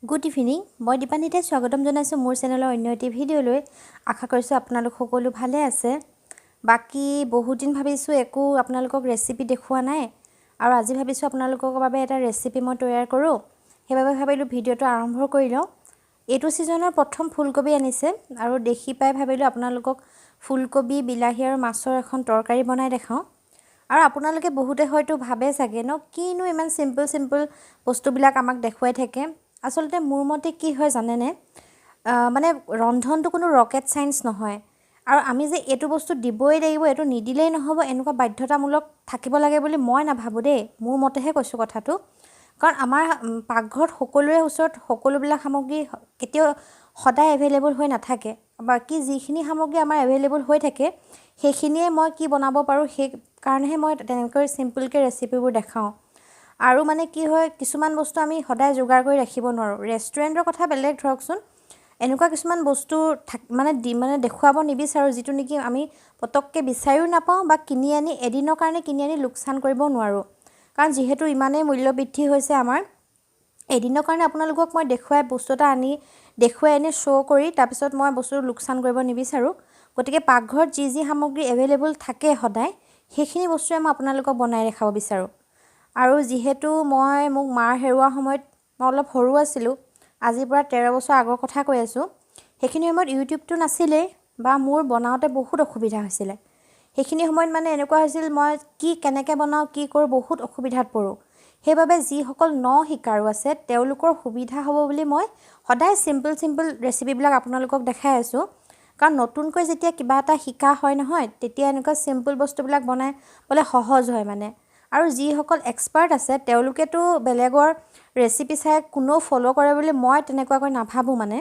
good evening মই দীপানিতে স্বাগতম জনাইছোঁ মোৰ চেনেলৰ অন্য এটি ভিডিঅ'লৈ আশা কৰিছোঁ আপোনালোক সকলো ভালে আছে বাকি বহুত দিন ভাবিছোঁ একো আপোনালোকক ৰেচিপি দেখুৱা নাই আৰু আজি ভাবিছোঁ আপোনালোকৰ বাবে এটা ৰেচিপি মই তৈয়াৰ কৰোঁ সেইবাবে ভাবিলোঁ ভিডিঅ'টো আৰম্ভ কৰি লওঁ এইটো সিজনৰ প্ৰথম ফুলকবি আনিছে আৰু দেখি পাই ভাবিলোঁ আপোনালোকক ফুলকবি বিলাহী আৰু মাছৰ এখন তৰকাৰী বনাই দেখাওঁ আৰু আপোনালোকে বহুতে হয়তো ভাবে চাগে ন কিনো ইমান সিম্পল বস্তুবিলাক আমাক দেখুৱাই থাকে আসলতে মোৰ মতে কি হয় জানেনে মানে ৰন্ধনটো কোনো ৰকেট সায়েন্স নহয় আৰু আমি যে এটো বস্তু দিবই লাগিব এটো নিদিলেই নহব এনেকুৱা বাধ্যতামূলক থাকিব লাগে বুলি মই নাভাবো দেই মোৰ মতেহে কৈছো কথাটো কাৰণ আমাৰ পাকঘৰত সকলোৰে ওচৰত সকলোবিলাক সামগ্ৰী কেতিয়াও সদায় এভেইলেবল হৈ নাথাকে বাকি যিখিনি সামগ্ৰী আমাৰ এভেইলেবল হৈ থাকে সেইখিনিয়ে মই কি বনাব পাৰো সেই কাৰণেহে মই তেনেকৈ সিম্পলকে ৰেচিপিবোৰ দেখাওঁ আৰু মানে কি হয় কিছুমান বস্তু আমি সদায় যোগাৰ কৰি ৰাখিব নোৱাৰো ৰেষ্টুৰেন্টৰ কথা বেলেগ ধৰকচোন এনেকুৱা কিছুমান বস্তু মানে দেখুৱাব নিবিচাৰো যেটো নেকি আমি পটককে বিচাৰিও নাপাওঁ বা কিনি আনি এদিনৰ কাৰণে কিনি আনি লোকসান কৰিব নোৱাৰো কাৰণ যেহেতু ইমানেই মূল্য বৃদ্ধি হৈছে আমাৰ এদিনৰ কাৰণে আপোনালোকক মই দেখুৱাই বস্তুটা আনি দেখুৱাই এনে শো কৰি তাৰ পিছত মই বস্তুটো লোকসান কৰিব নিবিচাৰো গতিকে পাকঘৰত যি সামগ্ৰী এভেইলেবল থাকে সদায় সেইখিনি বস্তুৱে মই আপোনালোকক বনাই দেখাব বিচাৰো আৰু যেহেতু মই মোক মাৰ হেৰুৱা সময়ত মই অলপ সৰু আছিলো আজিৰ পৰা 13 বছৰ আগৰ কথা কৈ আছো সেইখিনি সময়ত ইউটিউবটো নাছিলে বা মোৰ বনাওতে বহুত অসুবিধা হৈছিল সেইখিনি সময়ত মানে এনেকুৱা হৈছিল মই কি কেনেকৈ বনাও কি কৰো বহুত অসুবিধাত পৰো সেইবাবে যি সকল ন শিকাৰু আছে তেওঁলোকৰ সুবিধা হ'ব বুলি মই সদায় সিম্পল ৰেচিপি বিলাক আপোনালোকক দেখাই আছো কাৰণ নতুনকৈ যেতিয়া কিবা এটা শিকা হয় নহয় তেতিয়া এনেকুৱা সিম্পল বস্তুবিলাক বনাই বলে সহজ হয় মানে আৰু যি সকল এক্সপাৰ্ট আছে তেওঁলোকেতো বেলেগৰ ৰেচিপি চাই কোনো ফলো কৰে বুলি মই তেনেকুৱাকৈ নাভাবো মানে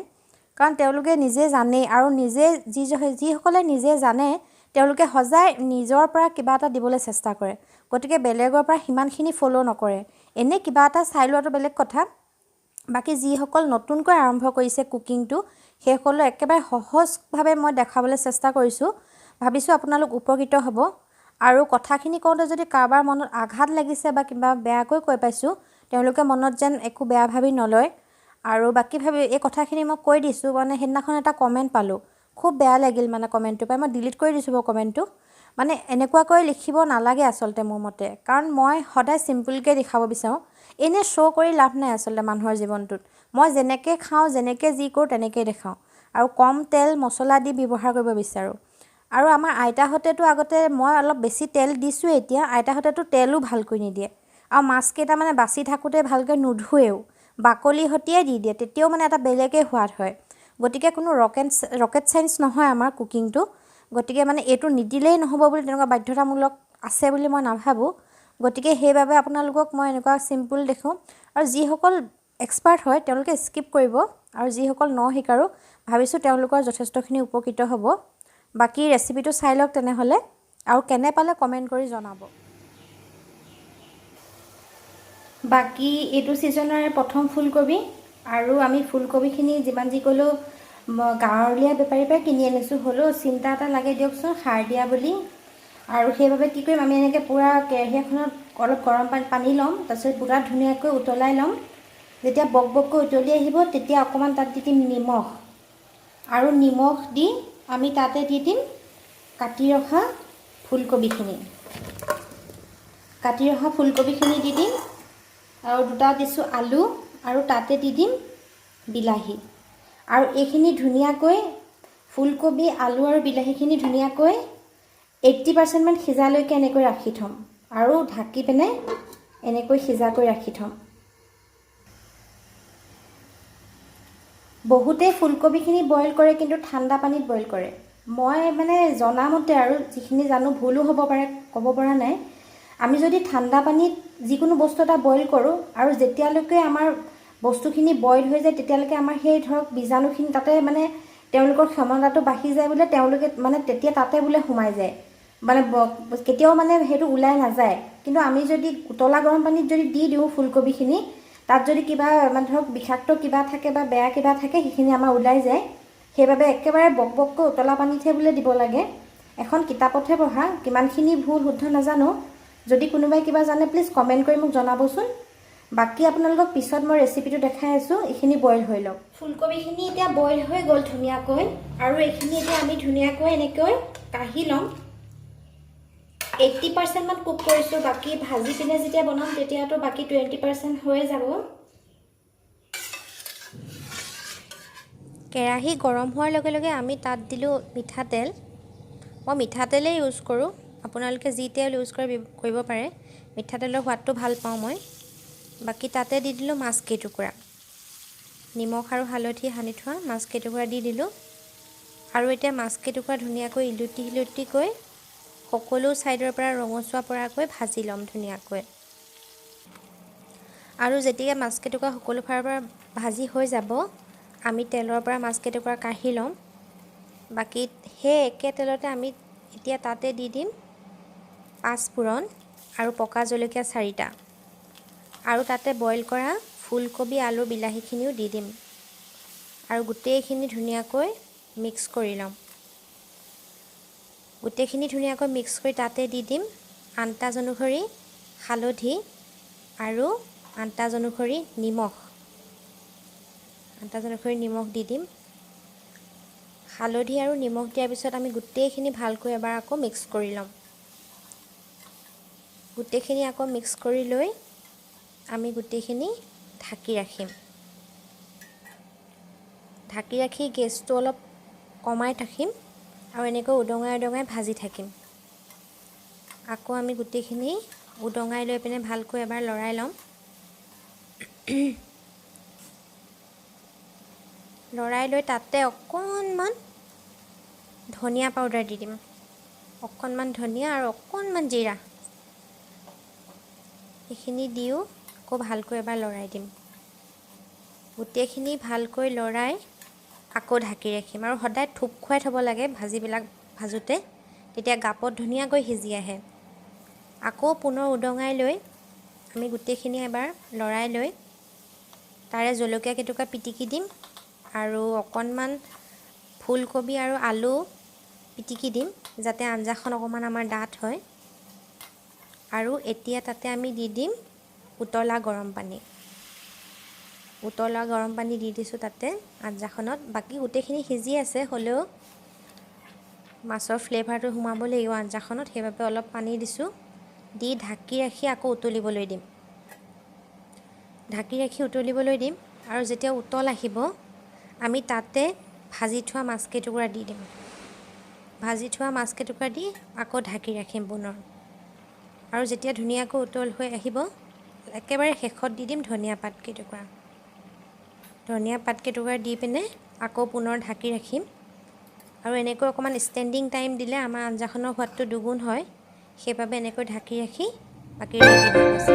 কাৰণ তেওঁলোকে নিজে জানে আৰু নিজে যি সকলে নিজে জানে তেওঁলোকে সজাই নিজৰ পৰা কিবা এটা দিবলৈ চেষ্টা কৰে গতিকে বেলেগৰ পৰা হিমানখিনি ফলো নকৰে এনে কিবা এটা চাই লোৱাটো বেলেগ কথা বাকি যি সকল নতুনকৈ আৰম্ভ কৰিছে কুকিংটো হেসকলে একেবাৰে সহজভাৱে মই দেখাবলৈ চেষ্টা কৰিছো ভাবিছো আপোনালোক উপকৃত হ'ব আৰু কথাখিনি কওঁতে যদি কাৰোবাৰ মনত আঘাত লাগিছে বা কিবা বেয়াকৈ কৈ পাইছো তেওঁলোকে মনত যেন একো বেয়া ভাবি নলয় আৰু বাকি ভাবি এই কথাখিনি মই কৈ দিছো মানে হেদিনাখন এটা কমেন্ট পালো খুব বেয়া লাগিল মানে কমেন্টটো পাই মই ডিলিট কৰি দিছো কমেন্টটো মানে এনেকুৱাকৈ লিখিব নালাগে আসলতে মোৰ মতে কাৰণ মই সদায় সিম্পলকৈ দেখাব বিচাৰো এনে শো কৰি লাভ নাই আসলতে মানুহৰ জীৱনটোত মই যেনেকৈ খাওঁ যেনেকৈ যি কৰো তেনেকৈ দেখাওঁ আৰু কম তেল মছলা দি ব্যৱহাৰ কৰিব বিচাৰো আৰু আমাৰ আইতাহতেটো আগতে মই অলপ বেছি তেল দিছো এতিয়া আইতাহতেটো তেলো ভালকৈ নিদিয়ে আৰু মাছ কেইটা মানে বাছি থাকোতে ভালকৈ নুধুৱেও বাকলি হটিয়ে দি দিয়ে তেতিয়াও মানে এটা বেলেগে হোৱাত হয় গতিকে কোনো ৰকেট সায়েন্স নহয় আমাৰ কুকিংটো গতিকে মানে এটো নিদিলেই নহব বুলি তেনেকুৱা বাধ্যতামূলক আছে বুলি মই নাভাবো গতিকে হেইবাবে আপোনালোকক মই এনেকুৱা সিম্পল দেখো আৰু যি সকল এক্সপাৰ্ট হয় তেওঁলোকে স্কিপ কৰিব আৰু যি সকল ন শিকাৰু ভাবিছো তেওঁলোকৰ যথেষ্টখিনি উপকৃত হ'ব বাকি ৰেচিপিটো চাই লওক তেনেহলে আৰু কেনে পালে কমেন্ট কৰি জনাব বাকি এইটো সিজনৰ প্ৰথম ফুলকবি আৰু আমি ফুলকবিখিনি যিমান যি কলো গাঁৱলীয়া বেপাৰীৰ পৰা কিনি আনিছো হলো চিন্তা এটা লাগে দিয়কচোন সাৰ দিয়া বুলি আৰু সেইবাবে কি কৰিম আমি এনেকৈ পুৰা কেৰাহীখনত অলপ গৰম পানী লম তাৰপিছত পুৰা ধুনীয়াকৈ উতলাই লম যেতিয়া বকবককৈ উতলি আহিব তেতিয়া অকমান তাত দি দিম নিমখ আৰু নিমখ দি আমি তাতে দি দিম কাটি ৰখা ফুলকবিখিনি দি দিম আৰু দুটা দিছো আলু আৰু তাতে দি দিম বিলাহী আৰু এইখিনি ধুনীয়াকৈ ফুলকবি আলু আৰু বিলাহীখিনি ধুনীয়াকৈ 80% মান সিজালৈকে এনেকৈ ৰাখি থম আৰু ঢাকি পেনে এনেকৈ সিজাকৈ ৰাখি থম বহুতে ফুলকবিখিনি বইল কৰে কিন্তু ঠাণ্ডা পানীত বইল কৰে মই মানে জনামতে আৰু যিখিনি জানো ভুলো হ'ব পাৰে ক'ব পৰা নাই আমি যদি ঠাণ্ডা পানীত যিকোনো বস্তু এটা বইল কৰো আৰু যেতিয়ালৈকে আমাৰ বস্তুখিনি বইল হৈ যায় তেতিয়ালৈকে আমাৰ সেই ধৰক বীজাণুখিনি তাতে মানে তেওঁলোকৰ ক্ষমতাটো বাঢ়ি যায় বোলে তেওঁলোকে মানে তেতিয়া তাতে বোলে সোমাই যায় মানে কেতিয়াও মানে হেতু উলাই নাযায় কিন্তু আমি যদি উতলা গৰম পানীত যদি দি দিও ফুলকবিখিনি তাত যদি কিবা মানে ধৰক বিষাক্ত কিবা থাকে বা বেয়া কিবা থাকে সেইখিনি আমাৰ উলাই যায় সেইবাবে একেবাৰে বকবককৈ উতলা পানীতহে বোলে দিব লাগে এখন কিতাপতহে পঢ়া কিমানখিনি ভুল শুদ্ধ নাজানো যদি কোনোবাই কিবা জানে প্লিজ কমেন্ট কৰি মোক জনাবচোন বাকি আপোনালোকক পিছত মই ৰেচিপিটো দেখাই আছো এইখিনি বইল হৈ লওক ফুলকবিখিনি এতিয়া বইল হৈ গল ধুনিয়াকৈ আৰু এইখিনি এতিয়া আমি ধুনিয়াকৈ এনেকৈ কাঢ়ি লম 80% মান কুক কৰিছো বাকি ভাজি পিনে যেতিয়া বনাম তেতিয়াটো বাকি 20% হৈ যাব কেৰাহী গৰম হোৱাৰ লগে লগে আমি তাত দিলো মিঠাতেল মই মিঠাতেলে ইউজ কৰো আপোনালোকে যি তেল ইউজ কৰিব পাৰে মিঠাতেলৰ সোৱাদটো ভাল পাওঁ মই বাকি তাতে দি দিলো মাছ কেইটুকুৰা নিমখ আৰু হালধি হানি থোৱা মাছ কেইটুকুৰা দি দিলো আৰু এতিয়া মাছ কেইটুকুৰা ধুনিয়াকৈ ইলুটি কৈ সকলো সাইডৰ পৰা ৰঙচুৱা পৰাকৈ ভাজি লম ধুনিয়াকৈ আৰু যেতিয়া মাছ কেইটুকুৰা সকলো ফালৰ পৰা ভাজি হৈ যাব আমি তেলৰ পৰা মাছ কেইটুকুৰা কাঢ়ি লম বাকি হে একে তেলতে আমি এতিয়া তাতে দি দিম পাঁচফোৰণ আৰু পকা জলকীয়া 4টা আৰু তাতে বইল কৰা ফুলকবি আলু বিলাহীখিনিও দি দিম আৰু গোটেইখিনি ধুনিয়াকৈ মিক্স কৰি লম গোটেইখিনি ধুনিয়াকৈ মিক্স কৰি তাতে দি দিম আন্তাজ অনুসৰি হালধি আৰু আন্তাজ অনুসৰি নিমখ দি দিম হালধি আৰু নিমখ দিয়াৰ পিছত আমি গোটেইখিনি ভালকৈ এবাৰ আকৌ মিক্স কৰি লম গোটেইখিনি আকৌ মিক্স কৰি লৈ আমি গোটেইখিনি ঢাকি ৰাখি গেছটো অলপ কমাই ৰাখিম আৰু এনেকৈ উদঙাই ভাজি থাকিম আকৌ আমি গোটেইখিনি উদঙাই লৈ পিনে ভালকৈ এবাৰ লৰাই লম লৰাই লৈ তাতে অকণমান ধনিয়া পাউডাৰ দি দিম অকণমান ধনিয়া আৰু অকণমান জিৰা এইখিনি দিও আকৌ ভালকৈ এবাৰ লৰাই দিম গোটেইখিনি ভালকৈ লৰাই আকৌ ঢাকি ৰাখিম আৰু সদায় থুপ খুৱাই থব লাগে ভাজিবিলাক ভাজোতে তেতিয়া গাপত ধুনিয়াকৈ সিজি আহে আকৌ পুনৰ উদঙাই লৈ আমি গোটেইখিনি এবাৰ লৰাই লৈ তাৰে জলকীয়া কেটুকা পিটিকি দিম আৰু অকণমান ফুলকবি আৰু আলু পিটিকি দিম যাতে আঞ্জাখন অকমান আমাৰ ডাঠ হয় আৰু এতিয়া তাতে আমি দি দিম উতলা গৰম পানী দি দিছো তাতে আঞ্জাখনত বাকি গোটেইখিনি সিজি আছে হলেও মাছৰ ফ্লেভাৰটো সোমাব লাগিব আঞ্জাখনত সেইবাবে অলপ পানী দিছো দি ঢাকি ৰাখি আকৌ উতলিবলৈ দিম আৰু যেতিয়া উতল আহিব আমি তাতে ভাজি থোৱা মাছ কেইটুকুৰা দি দিম দি আকৌ ঢাকি ৰাখিম পুনৰ আৰু যেতিয়া ধুনিয়াকৈ উতল হৈ আহিব একেবাৰে শেষত দি দিম ধনিয়া পাত কেইটুকুৰা দি পিনে আকৌ পুনৰ ঢাকি ৰাখিম আৰু এনেকৈ অকমান ষ্টেণ্ডিং টাইম দিলে আমাৰ আঞ্জাখনৰ সোৱাদটো দুগুণ হয় সেইবাবে এনেকৈ ঢাকি ৰাখি বাকি ৰেডি হৈ গৈছে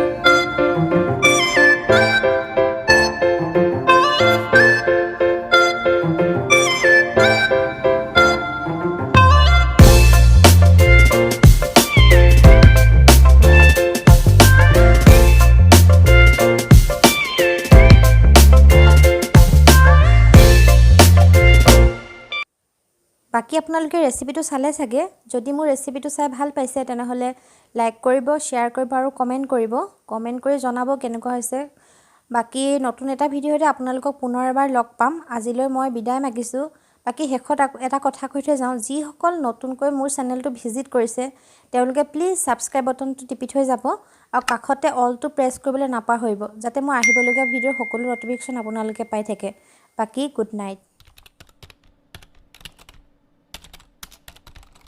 বাকি আপোনালোকে ৰেচিপিটো চালে চাগে যদি মোৰ ৰেচিপিটো চাই ভাল পাইছে তেনেহলে লাইক কৰিব শেয়াৰ কৰিব আৰু কমেন্ট কৰি জনাব কেনেকুৱা হৈছে বাকি নতুন এটা ভিডিঅ'তে আপোনালোকক পুনৰ এবাৰ লগ পাম আজিলৈ মই বিদায় মাগিছো বাকি শেষত এটা কথা কৈ থৈ যাওঁ যি সকল নতুনকৈ মোৰ চেনেলটো ভিজিট কৰিছে তেওঁলোকে প্লিজ সাবস্ক্ৰাইব বাটনটো টিপি থৈ যাব আৰু কাষতে অলটো প্ৰেছ কৰিবলৈ নাপাহৰিব যাতে মই আহিবলগীয়া ভিডিঅ'ৰ সকলো নটিফিকেশ্যন আপোনালোকে পাই থাকে বাকি গুড নাইট